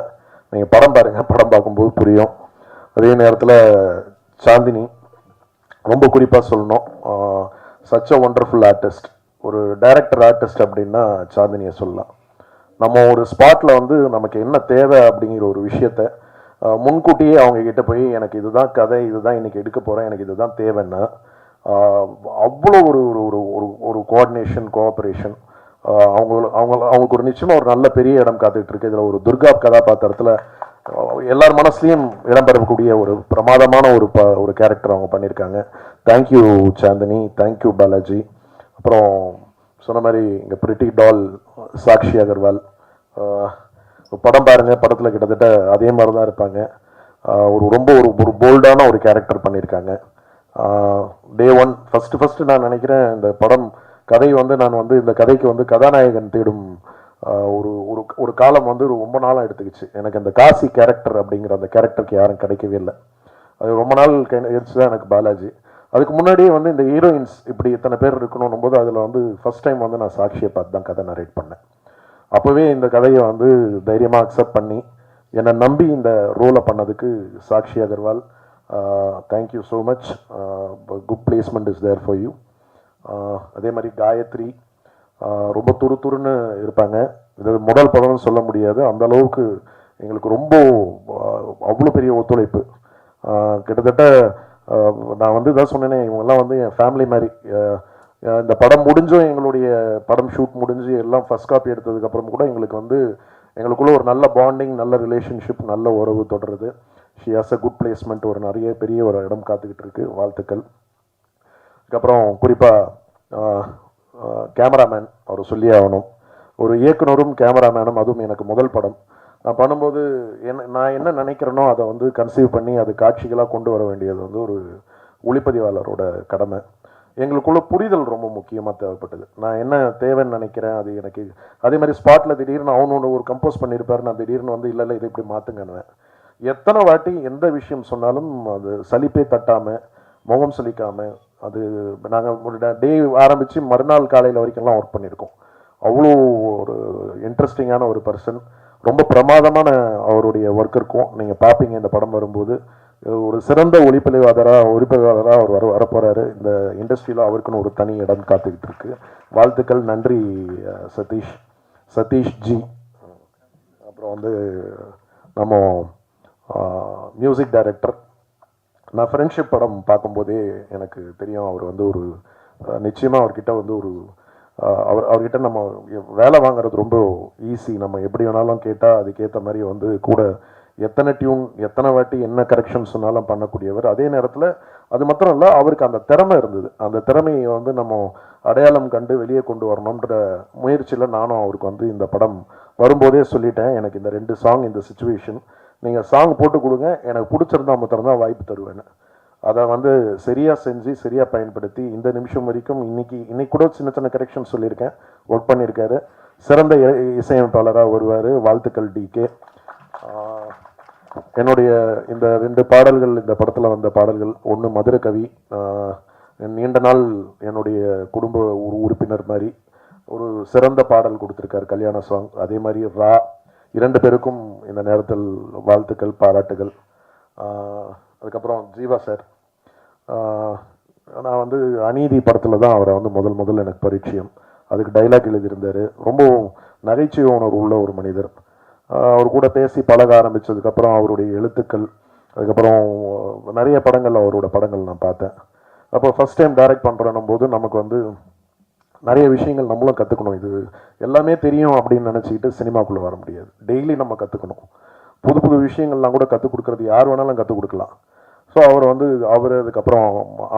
Speaker 9: நீங்கள் படம் பாருங்கள், படம் பார்க்கும்போது புரியும். அதே நேரத்தில் சாந்தினி ரொம்ப குறிப்பாக சொல்லணும், சச் அ ஒண்டர்ஃபுல் ஆர்டிஸ்ட். ஒரு டைரக்டர் ஆர்டிஸ்ட் அப்படின்னா சாந்தினியை சொல்லலாம். நம்ம ஒரு ஸ்பாட்டில் வந்து நமக்கு என்ன தேவை அப்படிங்கிற ஒரு விஷயத்த முன்கூட்டியே அவங்க கிட்ட போய் எனக்கு இதுதான் கதை, இதுதான் இன்னைக்கு எடுக்க போகிறேன், எனக்கு இதுதான் தேவைன்னா அவ்வளோ ஒரு ஒரு ஒரு ஒரு கோஆர்டினேஷன், கோஆப்ரேஷன், அவங்களுக்கு ஒரு நிச்சயமாக ஒரு நல்ல பெரிய இடம் காத்துக்கிட்டு இருக்கு. இதில் ஒரு துர்கா கதாபாத்திரத்தில் எல்லார் மனசுலையும் இடம்பெறக்கூடிய ஒரு பிரமாதமான ஒரு கேரக்டர் அவங்க பண்ணியிருக்காங்க. Thank you Chandini, thank you Balaji. அப்புறம் சொன்ன மாதிரி இங்கே பிரிட்டி டால் சாக்ஷி அகர்வால், படம் பாருங்கள், படத்தில் கிட்டத்தட்ட அதே மாதிரி தான் இருப்பாங்க. ரொம்ப ஒரு போல்டான ஒரு கேரக்டர் பண்ணியிருக்காங்க. டே ஒன் ஃபஸ்ட்டு நான் நினைக்கிறேன் இந்த படம் கதை வந்து நான் வந்து இந்த கதைக்கு வந்து கதாநாயகன் தேடும் ஒரு ஒரு ஒரு காலம் வந்து ரொம்ப நாளாக எடுத்துக்கிச்சு. எனக்கு அந்த காசி கேரக்டர் அப்படிங்கிற அந்த கேரக்டருக்கு யாரும் கிடைக்கவே இல்லை. அது ரொம்ப நாள் எடுத்து தான் எனக்கு பாலாஜி. அதுக்கு முன்னாடியே வந்து இந்த ஹீரோயின்ஸ் இப்படி இத்தனை பேர் இருக்கணும் போது அதில் வந்து ஃபஸ்ட் டைம் வந்து நான் சாக்ஷியை பார்த்து தான் கதை நரேட் பண்ணேன். அப்போவே இந்த கதையை வந்து தைரியமாக அக்செப்ட் பண்ணி என்னை நம்பி இந்த ரோலை பண்ணதுக்கு Sakshi Agarwal, thank you so much. Good placement is there for you. அதே மாதிரி காயத்ரி ரொம்ப துருன்னு இருப்பாங்க. இது முதல் படம்னு சொல்ல முடியாது, அந்த அளவுக்கு எங்களுக்கு ரொம்ப அவ்வளோ பெரிய ஒத்துழைப்பு. கிட்டத்தட்ட நான் வந்து இதான் சொன்னேனே, இவங்கெல்லாம் வந்து என் ஃபேமிலி மாதிரி. இந்த படம் முடிஞ்சும் எங்களுடைய படம் ஷூட் முடிஞ்சு எல்லாம் ஃபர்ஸ்ட் காப்பி எடுத்ததுக்கப்புறம் கூட எங்களுக்கு வந்து எங்களுக்குள்ள ஒரு நல்ல பாண்டிங், நல்ல ரிலேஷன்ஷிப், நல்ல உறவு தொடருது. She has a good placement, ஒரு நிறைய பெரிய ஒரு இடம் காத்துக்கிட்டு இருக்கு. வாழ்த்துக்கள். அதுக்கப்புறம் குறிப்பாக கேமராமேன் அவர் சொல்லி ஆகணும். ஒரு இயக்குனரும் கேமராமேனும், அதுவும் எனக்கு முதல் படம். நான் பண்ணும்போது நான் என்ன நினைக்கிறேனோ அதை வந்து கன்சீவ் பண்ணி அது காட்சிகளாக கொண்டு வர வேண்டியது வந்து ஒரு ஒளிப்பதிவாளரோட கடமை. எங்களுக்குள்ள புரிதல் ரொம்ப முக்கியமாக தேவைப்பட்டது. நான் என்ன தேவைன்னு நினைக்கிறேன் அது எனக்கு, அதே மாதிரி ஸ்பாட்டில் திடீர்னு அவனு ஒரு கம்போஸ் பண்ணியிருப்பார், நான் திடீர்னு வந்து இல்லை இதை இப்படி மாற்றுங்கன்னுவேன். எத்தனை வாட்டி எந்த விஷயம் சொன்னாலும் அது சலிப்பே தட்டாமல், முகம் சலிக்காமல், அது நாங்கள் ஒரு டே ஆரம்பித்து மறுநாள் காலையில் வரைக்கும்லாம் ஒர்க் பண்ணியிருக்கோம். அவ்வளோ ஒரு இன்ட்ரெஸ்டிங்கான ஒரு பர்சன். ரொம்ப பிரமாதமான அவருடைய ஒர்க் இருக்கும். நீங்கள் பார்ப்பீங்க இந்த படம் வரும்போது. ஒரு சிறந்த ஒளிப்பதிவாளராக அவர் வரப்போகிறாரு. இந்த இண்டஸ்ட்ரியில் அவருக்குன்னு ஒரு தனி இடம் காத்துக்கிட்டு இருக்கு. வாழ்த்துக்கள். நன்றி சதீஷ் ஜி. அப்புறம் வந்து நம்ம மியூசிக் டைரக்டர், நான் ஃப்ரெண்ட்ஷிப் படம் பார்க்கும்போதே எனக்கு தெரியும் அவர் வந்து ஒரு நிச்சயமாக அவர்கிட்ட வந்து ஒரு அவர்கிட்ட நம்ம வேலை வாங்குறது ரொம்ப ஈஸி. நம்ம எப்படி வேணாலும் கேட்டால் அதுக்கேற்ற மாதிரி வந்து கூட எத்தனை டியூன் எத்தனை வாட்டி என்ன கரெக்ஷன் சொன்னாலும் பண்ணக்கூடியவர். அதே நேரத்தில் அது மாத்திரம் இல்லை, அவருக்கு அந்த திறமை இருந்தது. அந்த திறமையை வந்து நம்ம அடையாளம் கண்டு வெளியே கொண்டு வரணுன்ற முயற்சியில் நானும் அவருக்கு வந்து இந்த படம் வரும்போதே சொல்லிட்டேன், எனக்கு இந்த 2 சாங் இந்த சுச்சுவேஷன் நீங்கள் சாங் போட்டு கொடுங்க, எனக்கு பிடிச்சிருந்தா மாத்திரம்தான் வாய்ப்பு தருவேன்னு. அதை வந்து சரியாக செஞ்சு சரியாக பயன்படுத்தி இந்த நிமிஷம் வரைக்கும் இன்னைக்கு கூட சின்ன கரெக்ஷன் சொல்லியிருக்கேன், ஒர்க் பண்ணியிருக்காரு. சிறந்த இசையமைப்பாளராக வருவார். வாழ்த்துக்கள் டிகே. என்னுடைய இந்த 2 பாடல்கள் இந்த படத்தில் வந்த பாடல்கள், ஒன்று மதுரை கவி, நீண்ட நாள் என்னுடைய குடும்ப உறுப்பினர் மாதிரி ஒரு சிறந்த பாடல் கொடுத்துருக்காரு, கல்யாண சாங். அதே மாதிரி ரா, 2 பேருக்கும் இந்த நேரத்தில் வாழ்த்துக்கள், பாராட்டுகள். அதுக்கப்புறம் ஜீவா சார், நான் வந்து அநீதி படத்தில் தான் அவரை வந்து முதல்ல எனக்கு பரிச்சயம். அதுக்கு டைலாக் எழுதியிருந்தார். ரொம்ப நகைச்சுவை உணர்வு உள்ள ஒரு மனிதர். அவர் கூட பேசி பழக ஆரம்பித்ததுக்கப்புறம் அவருடைய எழுத்துக்கள், அதுக்கப்புறம் நிறைய படங்கள் அவரோட படங்கள் நான் பார்த்தேன். அப்போ ஃபஸ்ட் டைம் டைரக்ட் பண்ணுறோன்னும் போது நமக்கு வந்து நிறைய விஷயங்கள் நம்மளும் கற்றுக்கணும். இது எல்லாமே தெரியும் அப்படின்னு நினச்சிக்கிட்டு சினிமாக்குள்ளே வர முடியாது. டெய்லி நம்ம கற்றுக்கணும். புது விஷயங்கள்லாம் கூட கற்றுக் கொடுக்குறது யார் வேணாலும் கற்றுக் கொடுக்கலாம். ஸோ அவர் அதுக்கப்புறம்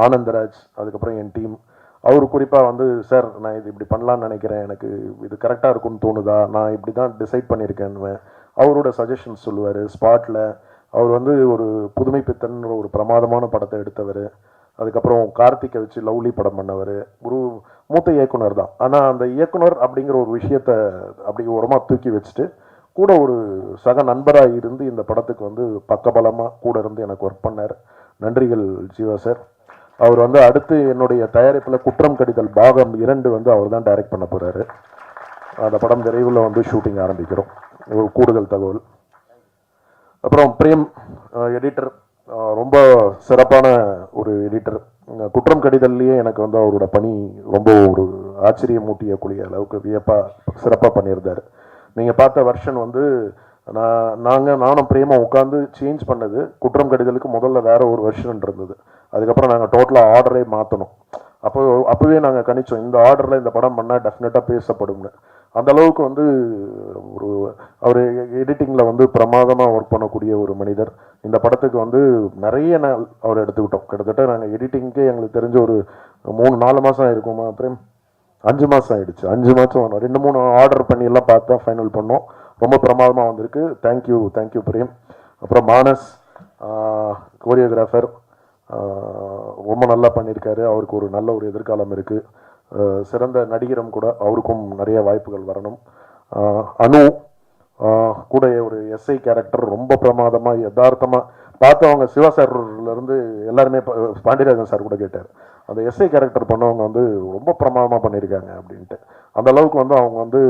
Speaker 9: ஆனந்தராஜ், அதுக்கப்புறம் என் டீம், அவர் குறிப்பாக வந்து சார் நான் இது இப்படி பண்ணலான்னு நினைக்கிறேன், எனக்கு இது கரெக்டாக இருக்குன்னு தோணுதா, நான் இப்படி தான் டிசைட் பண்ணியிருக்கேன்னு அவரோட சஜஷன்ஸ் சொல்லுவார். ஸ்பாட்டில் அவர் வந்து ஒரு புதுமை பித்தன்ற ஒரு பிரமாதமான படத்தை எடுத்தவர். அதுக்கப்புறம் கார்த்திகை வச்சு லவ்லி படம் பண்ணவர். ஒரு மூத்த இயக்குனர் தான், ஆனால் அந்த இயக்குனர் அப்படிங்கிற ஒரு விஷயத்தை அப்படி ஓரமாக தூக்கி வச்சுட்டு கூட ஒரு சக நண்பராக இருந்து இந்த படத்துக்கு வந்து பக்கபலமாக கூட இருந்து எனக்கு ஒர்க் பண்ணார். நன்றிகள் ஜீவா சார். அவர் வந்து அடுத்து என்னுடைய தயாரிப்பில் குற்றம் கடிதல் பாகம் 2 வந்து அவர் தான் டைரக்ட் பண்ண போகிறாரு. அந்த படம் விரைவில் வந்து ஷூட்டிங் ஆரம்பிக்கிறோம். ஒரு கூடுதல் தகவல். அப்புறம் பிரேம் எடிட்டர், ரொம்ப சிறப்பான ஒரு எடிட்டர். குற்றம் கடிதல்லையே எனக்கு வந்து அவரோட பணி ரொம்ப ஒரு ஆச்சரியமூட்டியக்கூடிய அளவுக்கு சிறப்பாக பண்ணியிருந்தார். நீங்கள் பார்த்த வெர்ஷன் வந்து நானும் பிரேமும் உட்காந்து சேஞ்ச் பண்ணது. குற்றம் கடிதலுக்கு முதல்ல வேற ஒரு வெர்ஷன் இருந்தது. அதுக்கப்புறம் நாங்கள் டோட்டலாக ஆர்டரே மாற்றணும். அப்போவே நாங்கள் கணிச்சோம் இந்த ஆர்டரில் இந்த படம் பண்ணால் டெஃபினட்டாக பேசப்படும்னு. அந்த அளவுக்கு வந்து அவர் எடிட்டிங்கில் வந்து பிரமாதமாக ஒர்க் பண்ணக்கூடிய ஒரு மனிதர். இந்த படத்துக்கு வந்து நிறைய நாள் அவர் எடுத்துக்கிட்டோம். கிட்டத்தட்ட நாங்கள் எடிட்டிங்க்கே எங்களுக்கு தெரிஞ்ச ஒரு 3-4 மாதம் ஆயிருக்குமா பிரேம்? 5 மாதம் ஆயிடுச்சு. 5 மாதம் 2-3 ஆர்டர் பண்ணி எல்லாம் பார்த்து தான் ஃபைனல் பண்ணோம். ரொம்ப பிரமாதமாக வந்திருக்கு. தேங்க்யூ பிரேம். அப்புறம் மானஸ் கோரியோகிராஃபர் ரொம்ப நல்லா பண்ணியிருக்காரு. அவருக்கு ஒரு நல்ல ஒரு எதிர்காலம் இருக்குது. சிறந்த நடிகரும் கூட, அவருக்கும் நிறைய வாய்ப்புகள் வரணும். அனு கூட ஒரு எஸ்ஐ கேரக்டர் ரொம்ப பிரமாதமாக யதார்த்தமாக பார்த்தவங்க. சிவா சார்லேருந்து எல்லாருமே பாண்டியராஜன் சார் கூட கேட்டார், அந்த எஸ்ஐ கேரக்டர் பண்ணவங்க வந்து ரொம்ப பிரமாதமாக பண்ணியிருக்காங்க அப்படின்ட்டு. அந்த அளவுக்கு வந்து அவங்க வந்து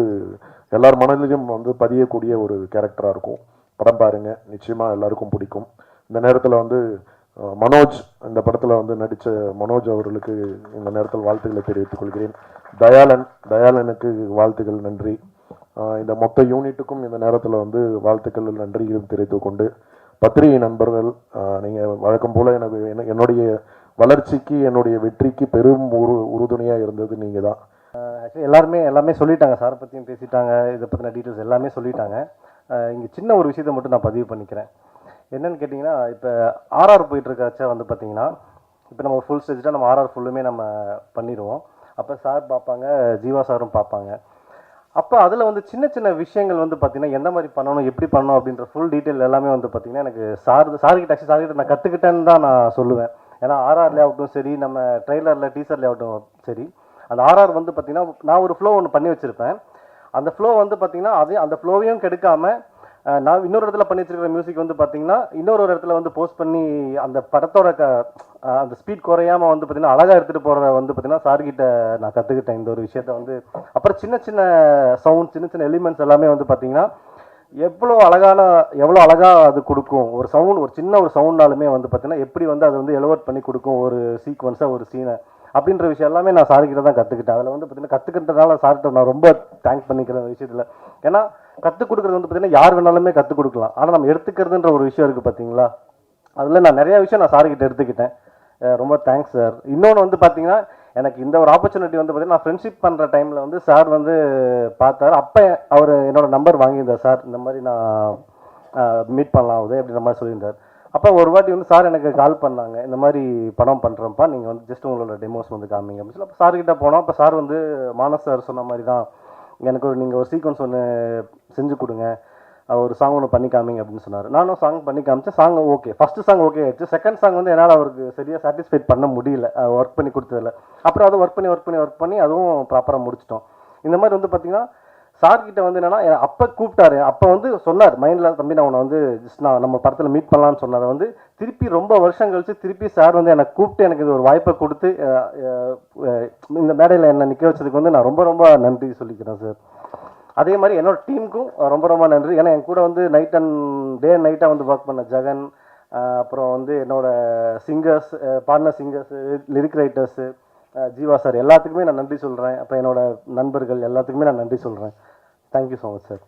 Speaker 9: எல்லார் மனதிலும் வந்து பதியக்கூடிய ஒரு கேரக்டராக இருக்கும். படம் பாருங்கள், நிச்சயமாக எல்லாருக்கும் பிடிக்கும். இந்த நேரத்தில் வந்து மனோஜ், இந்த படத்தில் வந்து நடித்த மனோஜ் அவர்களுக்கு இந்த நேரத்தில் வாழ்த்துக்களை தெரிவித்துக் கொள்கிறேன். தயாளனுக்கு வாழ்த்துக்கள், நன்றி. இந்த மொத்த யூனிட்டுக்கும் இந்த நேரத்தில் வந்து வாழ்த்துக்கள், நன்றியும் தெரிவித்துக் கொண்டு, பத்திரிகை நண்பர்கள், நீங்கள் வழக்கம் போல் என்னுடைய வளர்ச்சிக்கு என்னுடைய வெற்றிக்கு பெரும் உறுதுணையாக இருந்தது நீங்கள் தான்.
Speaker 10: ஆக்சுவலி எல்லாமே சொல்லிட்டாங்க. சாரை பற்றியும் பேசிட்டாங்க, இதை பற்றின டீட்டெயில்ஸ் எல்லாமே சொல்லிட்டாங்க. இங்கே சின்ன ஒரு விஷயத்தை மட்டும் நான் பதிவு பண்ணிக்கிறேன். என்னென்னு கேட்டிங்கன்னா, இப்போ ஆர்ஆர் போயிட்டுருக்காச்சா வந்து பார்த்திங்கன்னா, இப்போ நம்ம ஃபுல் ஸ்டேஜாக நம்ம ஆர்ஆர் ஃபுல்லுமே நம்ம பண்ணிடுவோம். அப்போ சார் பார்ப்பாங்க, ஜீவா சாரும் பார்ப்பாங்க. அப்போ அதில் வந்து சின்ன சின்ன விஷயங்கள் வந்து பார்த்திங்கன்னா எந்த மாதிரி பண்ணணும், எப்படி பண்ணணும் அப்படின்ற ஃபுல் டீட்டெயில் எல்லாமே வந்து பார்த்திங்கன்னா எனக்கு சார்கிட்ட நான் கற்றுக்கிட்டேன்னு தான் நான் சொல்லுவேன். ஏன்னா ஆர்ஆர்லேயே ஆகட்டும் சரி, நம்ம ட்ரெய்லரில் டீசர்லேயே ஆகட்டும் சரி, அந்த ஆர்ஆர் வந்து பார்த்திங்கன்னா நான் ஒரு ஃப்ளோ ஒன்று பண்ணி வச்சுருப்பேன். அந்த ஃப்ளோ வந்து பார்த்திங்கன்னா அந்த ஃப்ளோவையும் கெடுக்காமல் நான் இன்னொரு இடத்துல பண்ணி வச்சிருக்கிற மியூசிக் வந்து பார்த்தீங்கன்னா இன்னொரு இடத்துல வந்து போஸ்ட் பண்ணி அந்த படத்தோட அந்த ஸ்பீட் குறையாமல் வந்து பார்த்தீங்கன்னா அழகாக எடுத்துகிட்டு போகிறத வந்து பார்த்தீங்கன்னா சார்கிட்ட நான் கற்றுக்கிட்டேன் இந்த ஒரு விஷயத்த வந்து. அப்புறம் சின்ன சின்ன சவுண்ட், சின்ன சின்ன எலிமெண்ட்ஸ் எல்லாமே வந்து பார்த்தீங்கன்னா எவ்வளோ அழகாக அது கொடுக்கும். ஒரு சவுண்ட், ஒரு சின்ன ஒரு சவுண்ட்னாலுமே வந்து பார்த்தீங்கன்னா எப்படி வந்து அது வந்து எலோவேட் பண்ணி கொடுக்கும் ஒரு சீக்வன்ஸாக, ஒரு சீனை அப்படின்ற விஷயம் எல்லாமே நான் சார்கிட்ட தான் கற்றுக்கிட்டேன். அதில் வந்து பார்த்தீங்கன்னா கற்றுக்கிட்டதுனால சார்கிட்ட நான் ரொம்ப தேங்க்ஸ் பண்ணிக்கிறேன் அந்த விஷயத்தில். ஏன்னா கற்றுக் கொடுக்குறது வந்து பார்த்தீங்கன்னா யார் வேணாலுமே கற்றுக் கொடுக்கலாம். ஆனால் நம்ம எடுத்துக்கிறதுன்ற ஒரு விஷயம் இருக்குது பார்த்தீங்களா, அதில் நான் நிறையா விஷயம் நான் சார்கிட்ட எடுத்துக்கிட்டேன். ரொம்ப தேங்க்ஸ் சார். இன்னொன்று வந்து பார்த்தீங்கன்னா எனக்கு இந்த ஒரு ஆப்பர்ச்சுனிட்டி வந்து பார்த்தீங்கன்னா நான் ஃப்ரெண்ட்ஷிப் பண்ணுற டைமில் வந்து சார் வந்து பார்த்தார். அப்போ அவர் என்னோட நம்பர் வாங்கியிருந்தார். சார் இந்த மாதிரி நான் மீட் பண்ணலாம் உதய் அப்படின்ற மாதிரி சொல்லியிருந்தார். அப்போ ஒரு வாட்டி வந்து சார் எனக்கு கால் பண்ணாங்க, இந்த மாதிரி படம் பண்ணுறப்பா, நீங்கள் வந்து ஜஸ்ட் உங்களோட டெமோஸ் வந்து காமிங்க அப்படின்னு சொல்லி. அப்போ சார்கிட்ட போனோம். அப்போ சார் வந்து மானஸ் சார் சொன்ன மாதிரி தான், எனக்கு நீங்கள் ஒரு சீக்வன்ஸ் ஒன்று செஞ்சு கொடுங்க, ஒரு சாங் ஒன்று பண்ணி காமிங்க அப்படின்னு சொன்னார். நானும் சாங் பண்ணி காமிச்சேன். Song okay, first song okay ஆயிடுச்சு. செகண்ட் சாங் வந்து என்னால் அவருக்கு சரியாக சாட்டிஸ்ஃபைட் பண்ண முடியல ஒர்க் பண்ணி கொடுத்ததில்ல. அப்புறம் அதை ஒர்க் பண்ணி அதுவும் ப்ராப்பராக முடிச்சிட்டோம். இந்த மாதிரி வந்து பார்த்திங்கன்னா சார்கிட்ட வந்து என்னென்னா அப்போ கூப்பிட்டாரு. அப்போ வந்து சொன்னார் மைண்டில், தம்பி நான் உன்னை வந்து ஜஸ்ட் நான் நம்ம படத்தில் மீட் பண்ணலான்னு சொன்னதை வந்து திருப்பி ரொம்ப வருஷம் கழிச்சு திருப்பி சார் வந்து என்னை கூப்பிட்டு எனக்கு இது ஒரு வாய்ப்பை கொடுத்து இந்த மேடையில் என்னை நிற்க வச்சதுக்கு வந்து நான் ரொம்ப ரொம்ப நன்றி சொல்லிக்கிறேன் சார். அதே மாதிரி என்னோட டீமுக்கும் ரொம்ப ரொம்ப நன்றி. ஏன்னா என் கூட வந்து டே அண்ட் நைட்டாக வந்து ஒர்க் பண்ண ஜெகன், அப்புறம் வந்து என்னோட singers, partner singers, lyric writers, Jeeva sir எல்லாத்துக்குமே நான் நன்றி சொல்கிறேன். அப்புறம் என்னோட நண்பர்கள் எல்லாத்துக்குமே நான் நன்றி சொல்கிறேன். Thank you so much sir.